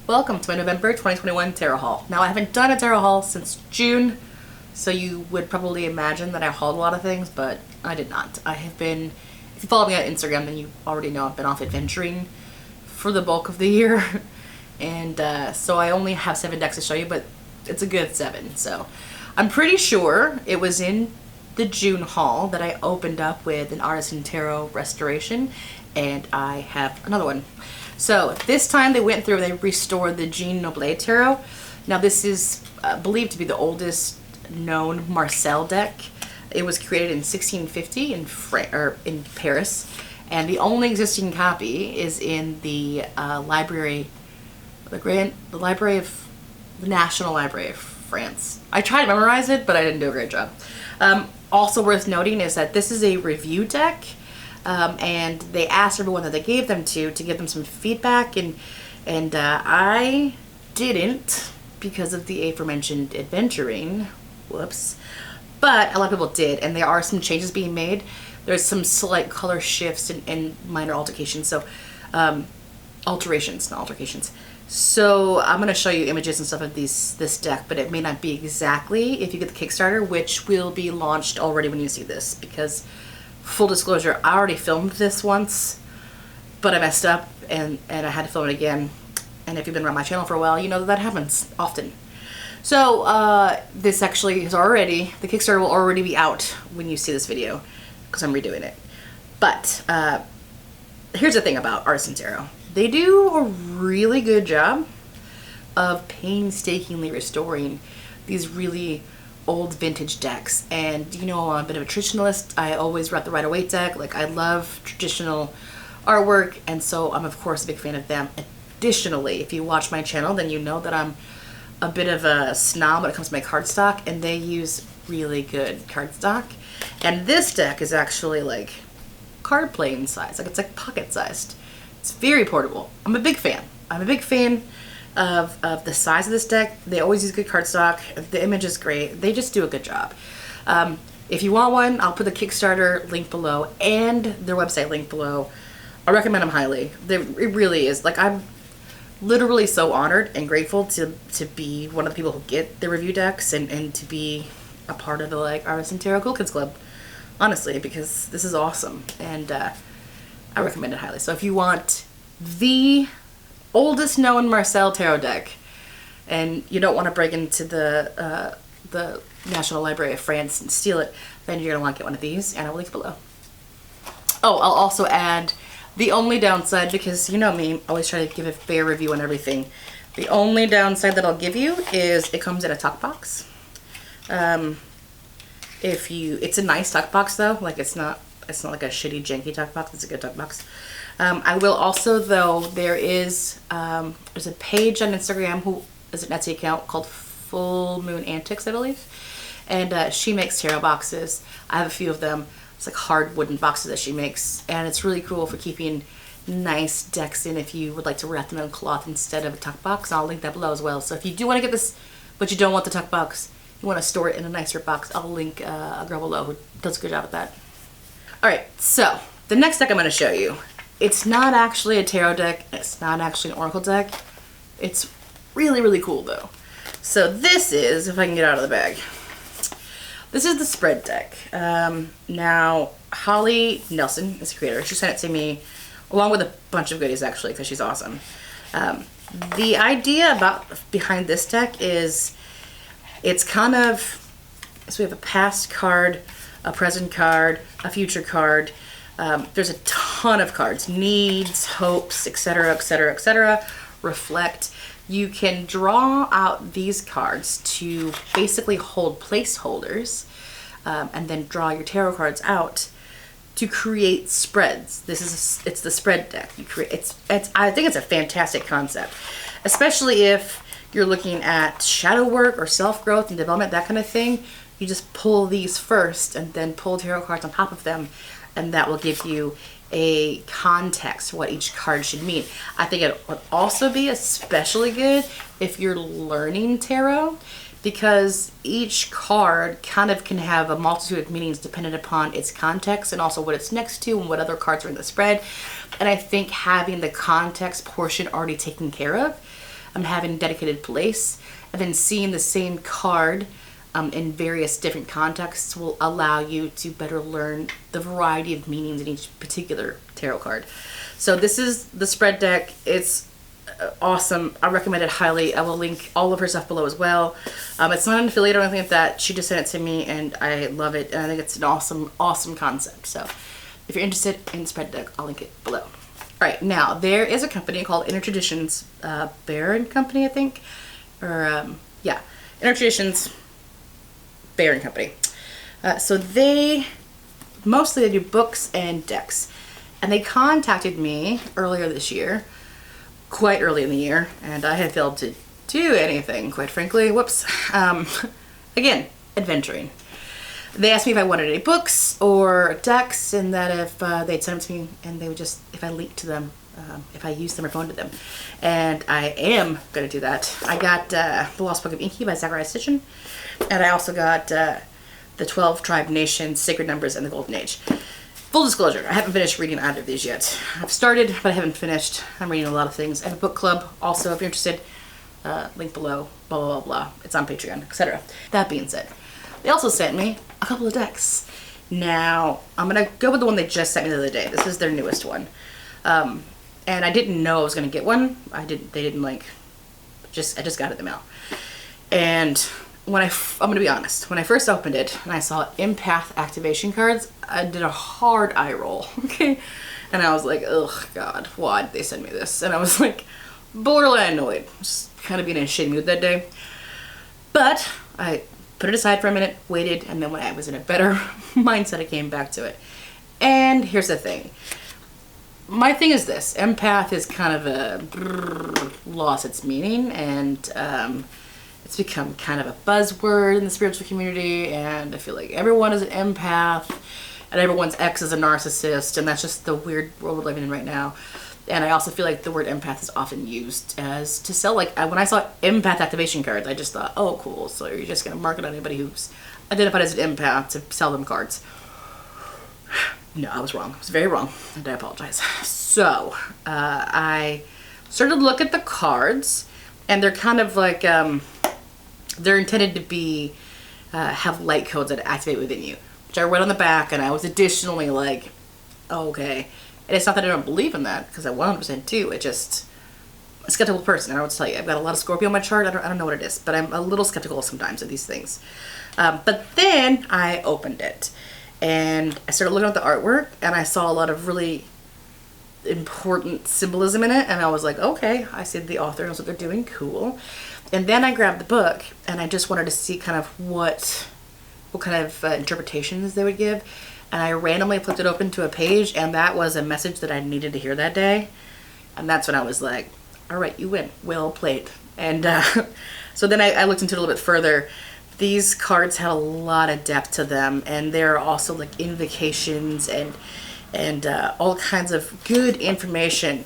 Welcome to my November 2021 tarot haul. Now, I haven't done a tarot haul since June, so you would probably imagine that I hauled a lot of things, but I did not. I have been, if you follow me on Instagram, then you already know I've been off adventuring for the bulk of the year. And so I only have 7 decks to show you, but it's a good 7. So I'm pretty sure it was in the June haul that I opened up with an Artisan tarot restoration, and I have another one. So this time they went through and they restored the Noblet tarot. Now this is believed to be the oldest known Marcel deck. It was created in 1650 in Paris, and the only existing copy is in the library, the National Library of France. I tried to memorize it, but I didn't do a great job. Also worth noting is that this is a review deck. And they asked everyone that they gave them to give them some feedback, and I didn't because of the aforementioned adventuring. Whoops. But a lot of people did, and there are some changes being made. There's some slight color shifts and minor alterations. So alterations, not altercations. So I'm going to show you images and stuff of this deck, but it may not be exactly if you get the Kickstarter, which will be launched already when you see this, because full disclosure, I already filmed this once, but I messed up and I had to film it again. And if you've been around my channel for a while, you know that happens often. So this actually is already, the Kickstarter will already be out when you see this video, because I'm redoing it. But here's the thing about Artisan Tarot. They do a really good job of painstakingly restoring these really old vintage decks. And you know, I'm a bit of a traditionalist. I always rep the Rider-Waite deck. Like, I love traditional artwork, and so I'm of course a big fan of them. Additionally, if you watch my channel, then you know that I'm a bit of a snob when it comes to my cardstock, and they use really good cardstock. And this deck is actually like card plane size. Like, it's like pocket sized. It's very portable. I'm a big fan. I'm a big fan of the size of this deck. They always use good cardstock. The image is great. They just do a good job. If you want one, I'll put the Kickstarter link below and their website link below. I recommend them highly. It really is. Like, I'm literally so honored and grateful to be one of the people who get the review decks and to be a part of the like Artisan Tarot Cool Kids Club. Honestly, because this is awesome, and I recommend it highly. So if you want the oldest known Marcel tarot deck, and you don't want to break into the National Library of France and steal it, then you're going to want to get one of these, and I'll link below. Oh, I'll also add the only downside, because you know me, I always try to give a fair review on everything. The only downside that I'll give you is it comes in a tuck box. It's a nice tuck box though, like it's not like a shitty janky tuck box, it's a good tuck box. I will also, though, there's a page on Instagram who is an Etsy account called Full Moon Antics, I believe, and she makes tarot boxes. I have a few of them. It's like hard wooden boxes that she makes, and it's really cool for keeping nice decks in if you would like to wrap them in cloth instead of a tuck box. I'll link that below as well. So if you do want to get this, but you don't want the tuck box, you want to store it in a nicer box, I'll link a girl below who does a good job at that. Alright, so the next deck I'm going to show you, it's not actually a tarot deck, it's not actually an oracle deck. It's really, really cool though. So this is, if I can get out of the bag, this is the spread deck. Now, Holly Nelson is the creator. She sent it to me along with a bunch of goodies actually, because she's awesome. The idea behind this deck is, it's kind of, so we have a past card, a present card, a future card. There's a ton of cards, needs, hopes, etc., etc., etc. Reflect. You can draw out these cards to basically hold placeholders, and then draw your tarot cards out to create spreads. It's the spread deck. I think it's a fantastic concept, especially if you're looking at shadow work or self-growth and development, that kind of thing. You just pull these first and then pull tarot cards on top of them, and that will give you a context for what each card should mean. I think it would also be especially good if you're learning tarot, because each card kind of can have a multitude of meanings dependent upon its context and also what it's next to and what other cards are in the spread. And I think having the context portion already taken care of having a dedicated place, and then seeing the same card in various different contexts will allow you to better learn the variety of meanings in each particular tarot card. So this is the spread deck. It's awesome. I recommend it highly. I will link all of her stuff below as well. It's not an affiliate or anything like that. She just sent it to me and I love it. And I think it's an awesome concept. So if you're interested in the spread deck, I'll link it below. All right, now there is a company called Inner Traditions, Bear & Company, I think. Or, yeah, Inner Traditions, Bear & Company. So they do books and decks. And they contacted me earlier this year, quite early in the year, and I had failed to do anything, quite frankly. Whoops. Again, adventuring. They asked me if I wanted any books or decks, and that if they'd send them to me, and they would just, if I linked to them, if I used them or phoned to them. And I am going to do that. I got The Lost Book of Inky by Zachariah Sitchin, and I also got the 12 Tribe Nations, Sacred Numbers, and the Golden Age. Full disclosure, I haven't finished reading either of these yet. I've started, but I haven't finished. I'm reading a lot of things. I have a book club also, if you're interested. Link below, blah, blah, blah, blah. It's on Patreon, etc. That being said, they also sent me a couple of decks. Now, I'm going to go with the one they just sent me the other day. This is their newest one. And I didn't know I was going to get one. They didn't like, I just got it in the mail. And I'm going to be honest, when I first opened it and I saw empath activation cards, I did a hard eye roll, okay? And I was like, ugh, God, why did they send me this? And I was like, borderline annoyed, just kind of being in a shitty mood that day. But I put it aside for a minute, waited, and then when I was in a better mindset, I came back to it. And here's the thing. My thing is this, empath is kind of lost its meaning, and it's become kind of a buzzword in the spiritual community, and I feel like everyone is an empath, and everyone's ex is a narcissist, and that's just the weird world we're living in right now. And I also feel like the word empath is often used as to sell, like, when I saw empath activation cards, I just thought, oh, cool, so you're just going to market on anybody who's identified as an empath to sell them cards. No, I was wrong. I was very wrong, and I apologize. So, I started to look at the cards, and they're kind of like, they're intended to be, have light codes that activate within you, which I read on the back, and I was additionally like, oh, okay. And it's not that I don't believe in that, because I 100% do. It just, a skeptical person. I would tell you, I've got a lot of Scorpio on my chart. I don't know what it is, but I'm a little skeptical sometimes of these things. But then I opened it, and I started looking at the artwork, and I saw a lot of really important symbolism in it, and I was like, okay, I see the author knows what they're doing, cool. And then I grabbed the book, and I just wanted to see kind of what kind of interpretations they would give. And I randomly flipped it open to a page, and that was a message that I needed to hear that day. And that's when I was like, all right, you win. Well played. And so then I looked into it a little bit further. These cards had a lot of depth to them, and there are also like invocations and all kinds of good information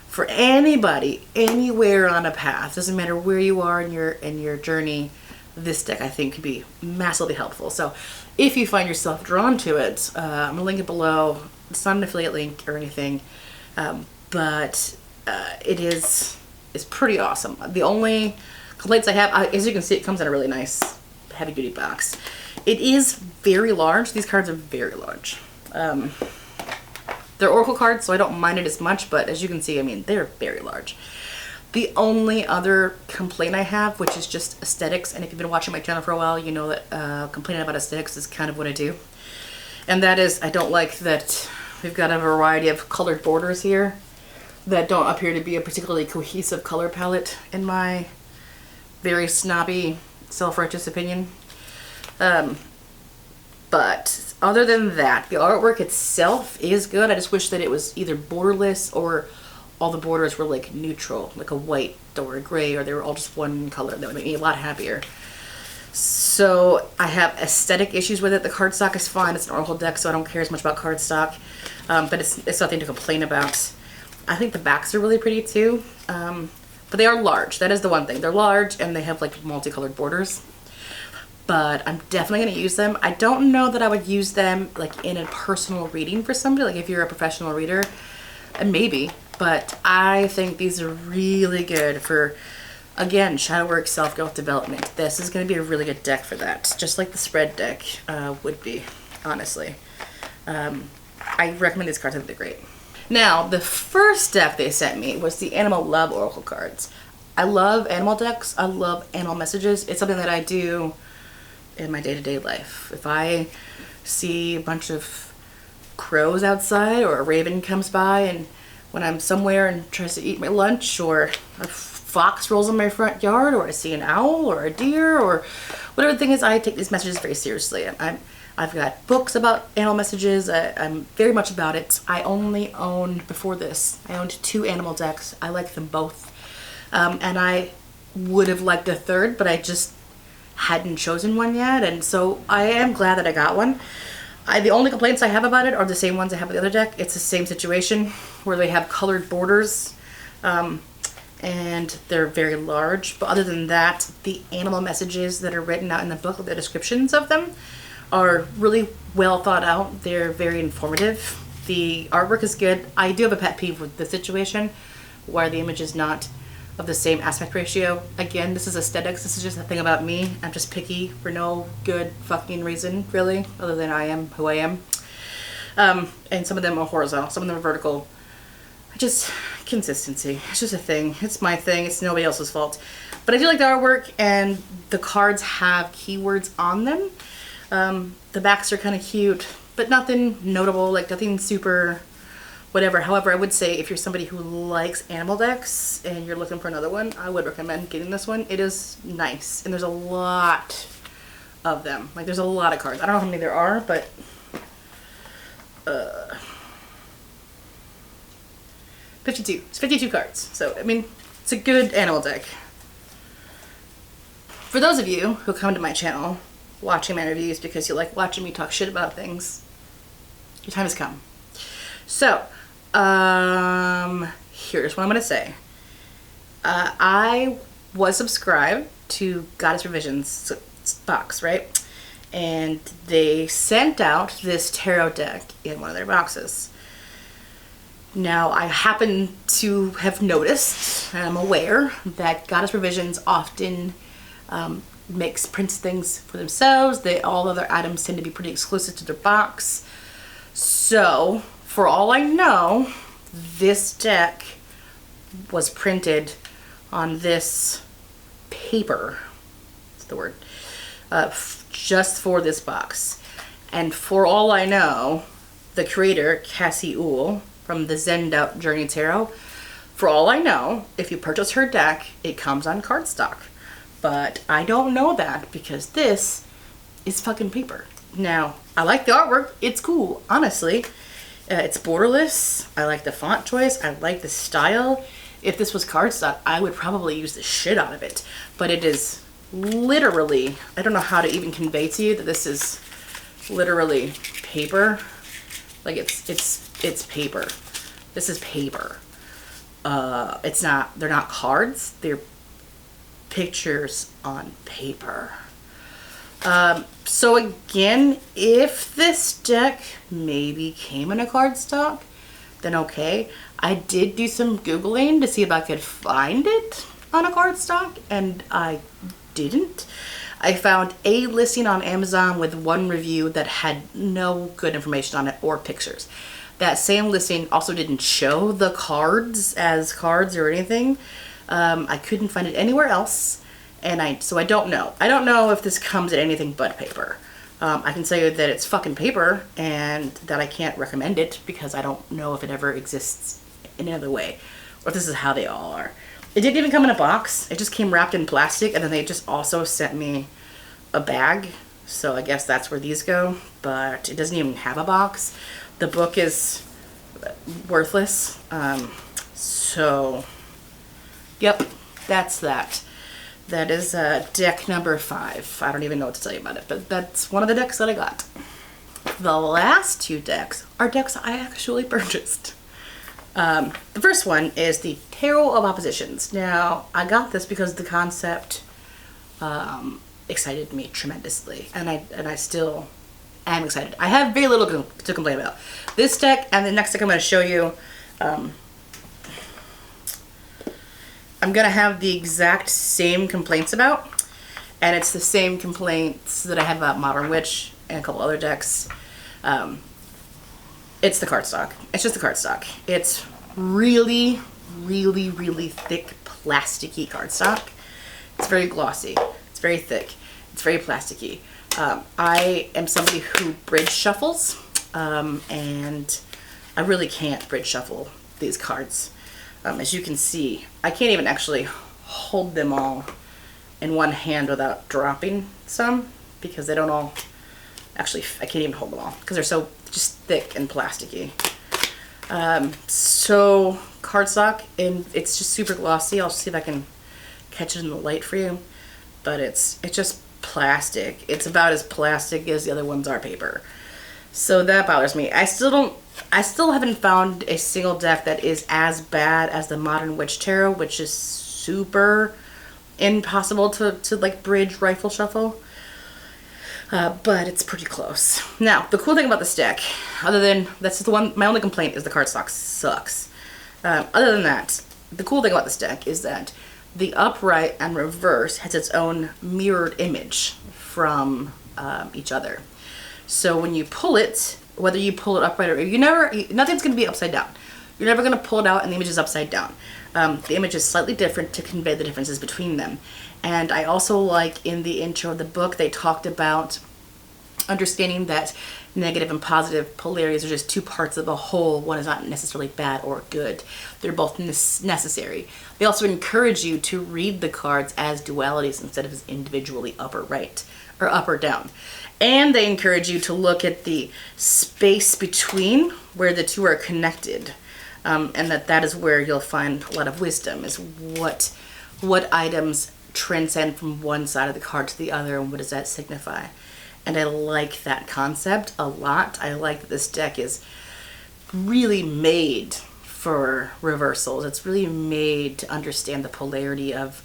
for anybody, anywhere on a path. Doesn't matter where you are in your journey. This deck, I think, could be massively helpful. So if you find yourself drawn to it, I'm going to link it below. It's not an affiliate link or anything, but it's pretty awesome. The only complaints I have, as you can see, it comes in a really nice heavy-duty box. It is very large. These cards are very large. They're Oracle cards, so I don't mind it as much, but as you can see, I mean, they're very large. The only other complaint I have, which is just aesthetics, and if you've been watching my channel for a while, you know that complaining about aesthetics is kind of what I do. And that is, I don't like that we've got a variety of colored borders here that don't appear to be a particularly cohesive color palette, in my very snobby, self-righteous opinion. But other than that, the artwork itself is good. I just wish that it was either borderless or all the borders were like neutral, like a white or a gray, or they were all just one color. That would make me a lot happier. So I have aesthetic issues with it. The cardstock is fine. It's an Oracle deck, so I don't care as much about cardstock. But it's nothing to complain about. I think the backs are really pretty too. But they are large. That is the one thing. They're large and they have like multicolored borders. But I'm definitely going to use them. I don't know that I would use them like in a personal reading for somebody. Like if you're a professional reader, maybe. But I think these are really good for Again, shadow work, self-growth, development. This is going to be a really good deck for that. Just like the spread deck would be, honestly. I recommend these cards. I think they're great. Now, the first deck they sent me was the Animal Love Oracle cards. I love animal decks. I love animal messages. It's something that I do in my day-to-day life. If I see a bunch of crows outside or a raven comes by, and when I'm somewhere and tries to eat my lunch, or a fox rolls in my front yard, or I see an owl or a deer or whatever the thing is, I take these messages very seriously. I've got books about animal messages. I'm very much about it. I only owned, before this, I owned 2 animal decks. I like them both. And I would have liked a third, but I just hadn't chosen one yet. And so I am glad that I got one. The only complaints I have about it are the same ones I have with the other deck. It's the same situation where they have colored borders. And they're very large. But other than that, the animal messages that are written out in the book, the descriptions of them, are really well thought out. They're very informative. The artwork is good. I do have a pet peeve with this situation where the image is not of the same aspect ratio. Again, this is aesthetics. This is just a thing about me. I'm just picky for no good fucking reason, really, other than I am who I am. And some of them are horizontal, some of them are vertical. Consistency. It's just a thing. It's my thing. It's nobody else's fault. But I do like the artwork, and the cards have keywords on them. The backs are kind of cute, but nothing notable, like nothing super whatever. However, I would say if you're somebody who likes animal decks and you're looking for another one, I would recommend getting this one. It is nice, and there's a lot of them. Like, there's a lot of cards. I don't know how many there are, but 52. It's 52 cards. So, I mean, it's a good animal deck. For those of you who come to my channel watching my reviews because you like watching me talk shit about things, your time has come. So, here's what I'm going to say. I was subscribed to Goddess Revisions box, right? And they sent out this tarot deck in one of their boxes. Now, I happen to have noticed, and I'm aware, that Goddess Revisions often prints things for themselves. All other items tend to be pretty exclusive to their box. So, for all I know, this deck was printed on this paper, that's the word, just for this box. And for all I know, the creator, Cassie Uhl, from the Zenda Journey Tarot, for all I know, if you purchase her deck, it comes on cardstock. But I don't know that because this is fucking paper. Now, I like the artwork. It's cool, honestly. It's borderless. I like the font choice. I like the style. If this was cardstock, I would probably use the shit out of it. But it is literally, I don't know how to even convey to you that this is literally paper. Like, it's paper. This is paper. They're not cards. They're pictures on paper. So again, if this deck maybe came in a cardstock, then okay. I did do some Googling to see if I could find it on a cardstock, and I didn't. I found a listing on Amazon with one review that had no good information on it or pictures. That same listing also didn't show the cards as cards or anything. I couldn't find it anywhere else, and so I don't know. I don't know if this comes in anything but paper. I can tell you that it's fucking paper and that I can't recommend it because I don't know if it ever exists in another way, or if this is how they all are. It didn't even come in a box. It just came wrapped in plastic, and then they just also sent me a bag. So I guess that's where these go, but it doesn't even have a box. The book is worthless. So, yep, that's that. That is deck number 5. I don't even know what to tell you about it, but that's one of the decks that I got. The last 2 decks are decks I actually purchased. The first one is the Tarot of Oppositions. Now, I got this because the concept excited me tremendously, and I still am excited. I have very little to complain about. This deck and the next deck I'm going to show you I'm gonna have the exact same complaints about, and it's the same complaints that I have about Modern Witch and a couple other decks. It's the cardstock. It's just the cardstock. It's really, really, really thick, plasticky cardstock. It's very glossy. It's very thick. It's very plasticky. I am somebody who bridge shuffles, and I really can't bridge shuffle these cards. As you can see, I can't even actually hold them all in one hand without dropping some, because they don't all, actually, I can't even hold them all because they're so just thick and plasticky. So cardstock, and it's just super glossy. I'll see if I can catch it in the light for you, but it's just plastic. It's about as plastic as the other ones are paper. So that bothers me. I still haven't found a single deck that is as bad as the Modern Witch Tarot, which is super impossible to like bridge rifle shuffle. But it's pretty close. Now, the cool thing about this deck, other than, that's the one, my only complaint is the cardstock sucks. Other than that, the cool thing about this deck is that the upright and reverse has its own mirrored image from each other. So when you pull it, whether you pull it upright or nothing's going to be upside down. You're never going to pull it out and the image is upside down. The image is slightly different to convey the differences between them. And I also like in the intro of the book, they talked about understanding that negative and positive polarities are just two parts of a whole. One is not necessarily bad or good. They're both necessary. They also encourage you to read the cards as dualities instead of as individually up or right or up or down. And they encourage you to look at the space between where the two are connected. And that is where you'll find a lot of wisdom, is what items transcend from one side of the card to the other, and what does that signify. And I like that concept a lot. I like that this deck is really made for reversals. It's really made to understand the polarity of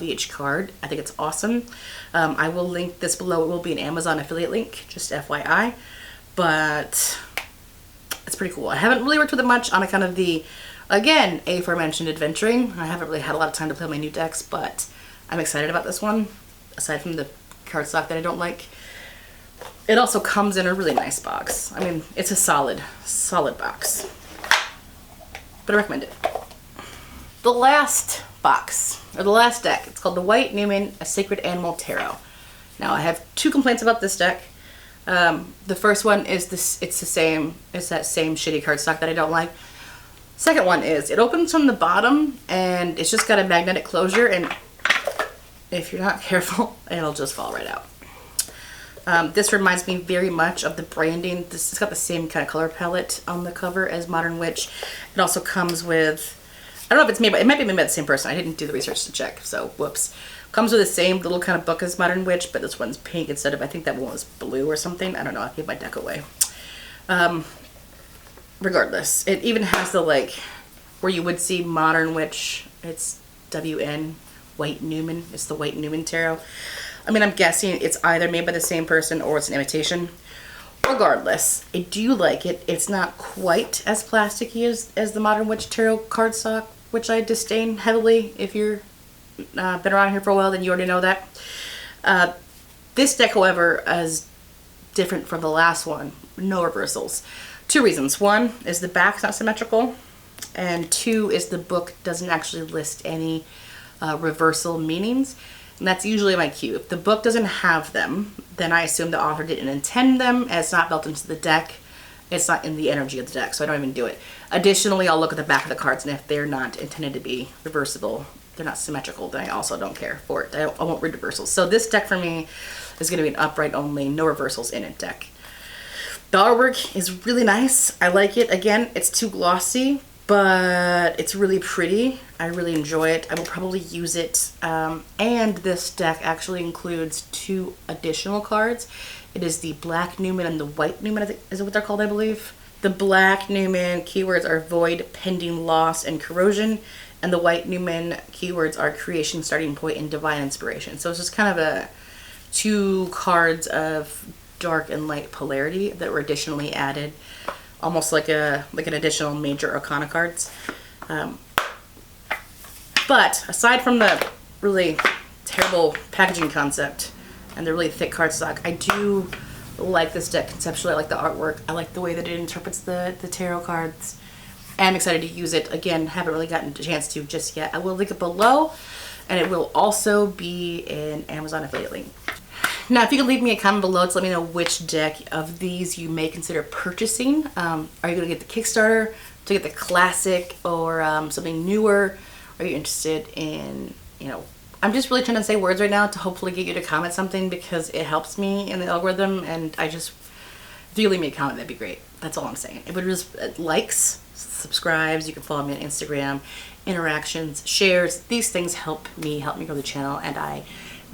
each card. I think it's awesome. I will link this below. It will be an Amazon affiliate link, just FYI. But it's pretty cool. I haven't really worked with it much on account of the, again, aforementioned adventuring. I haven't really had a lot of time to play my new decks, but I'm excited about this one, aside from the cardstock that I don't like. It also comes in a really nice box. I mean, it's a solid box. But I recommend it. The last box, or the last deck, it's called the White Newman, A Sacred Animal Tarot. Now, I have two complaints about this deck. The first one is it's that same shitty cardstock that I don't like. Second one is it opens from the bottom and it's just got a magnetic closure, and if you're not careful, it'll just fall right out. This reminds me very much of the branding. It's got the same kind of color palette on the cover as Modern Witch. It also comes with, I don't know if it's made by, it might be made by the same person. I didn't do the research to check, so whoops. Comes with the same little kind of book as Modern Witch, but this one's pink instead of, I think that one was blue or something. I don't know, I gave my deck away. Regardless, it even has the, like, where you would see Modern Witch, it's WN, White Newman. It's the White Newman Tarot. I mean, I'm guessing it's either made by the same person or it's an imitation. Regardless, I do like it. It's not quite as plasticky as the Modern Witch Tarot cardstock, which I disdain heavily. If you're been around here for a while, then you already know that. This deck, however, is different from the last one. No reversals. Two reasons. One is the back's not symmetrical, and two is the book doesn't actually list any reversal meanings. And that's usually my cue. If the book doesn't have them, then I assume the author didn't intend them, and it's not built into the deck. It's not in the energy of the deck, so I don't even do it. Additionally, I'll look at the back of the cards, and if they're not intended to be reversible, they're not symmetrical, then I also don't care for it. I won't read reversals. So this deck for me is going to be an upright only, no reversals in it deck. The artwork is really nice. I like it. Again, it's too glossy, but it's really pretty. I really enjoy it. I will probably use it. And this deck actually includes two additional cards. It is the Black Newman and the White Newman, I think, is what they're called, I believe. The Black Newman keywords are void, pending loss, and corrosion. And the White Newman keywords are creation, starting point, and divine inspiration. So it's just kind of a two cards of dark and light polarity that were additionally added, almost like an additional major arcana cards. But aside from the really terrible packaging concept and the really thick cardstock, I do like this deck conceptually. I like the artwork. I like the way that it interprets the tarot cards. I'm excited to use it. Again, haven't really gotten a chance to just yet. I will link it below, and it will also be an Amazon affiliate link. Now, if you could leave me a comment below to let me know which deck of these you may consider purchasing. Are you going to get the Kickstarter to get the classic or something newer? Are you interested in, you know, I'm just really trying to say words right now to hopefully get you to comment something, because it helps me in the algorithm, and I just, if you leave me a comment, that'd be great. That's all I'm saying. It would just, likes, subscribes, you can follow me on Instagram, interactions, shares. These things help me grow the channel, and I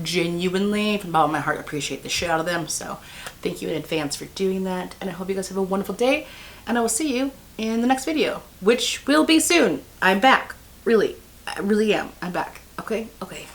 genuinely, from the bottom of my heart, appreciate the shit out of them. So thank you in advance for doing that, and I hope you guys have a wonderful day, and I will see you in the next video, which will be soon. I'm back. Really, I really am. I'm back. Okay? Okay.